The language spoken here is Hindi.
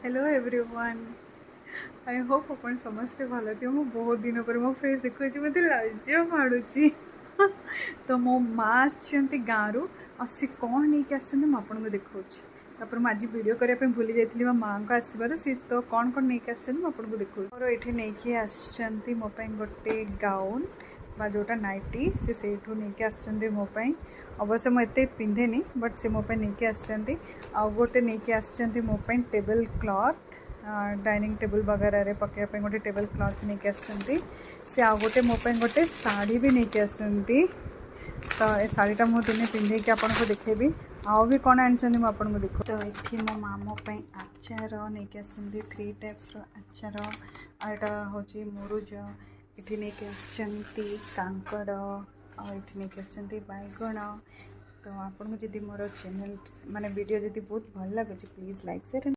Hello everyone. आई होप अपन समस्ते भल थी। मु बहुत दिन पर मो फेस देखुची मत लाज माड़ुची। तो मो माँ आसछंती गाँव सी कौन नहीं आसछंती मु आपको देखौछि। तापर मु आज वीडियो करने भूली जाइए मो माँ को आसबार सी तो कौन कौन नहीं आसछंती मु आपको देखौछि। मोर एठी नहीं आसछंती मो पई गोटे गाउन बा जोटा नाइटी से सेठू नहीं आसछंती मो पई। अवश्य मुझे पिंधेनी बट से मोपाई नहीं आसछंती। आ गोटे नहीं आसछंती मो पई टेबल क्लॉथ डाइनिंग टेबल वगैरह पकाइबा गोटे टेबल क्लॉथ नहीं आसछंती। से आ गोटे मो पई गोटे साड़ी भी नहीं आसछंती। तो ये शाढ़ीटा मुझे दिने पिंधे कि आपको देखेबी। आउ भी कौन आनी मुझे आपको देख। तो ये मो मामो आचार नहीं आसछंती 3 टाइप्स आचार। आटा हूँ मुरुज ये नहीं आसछंती कांकड़ और ये नहीं आसछंती बैगण। तो आपको जब मोर चैनल माने वीडियो जब बहुत भल लगे प्लीज़ लाइक शेयर।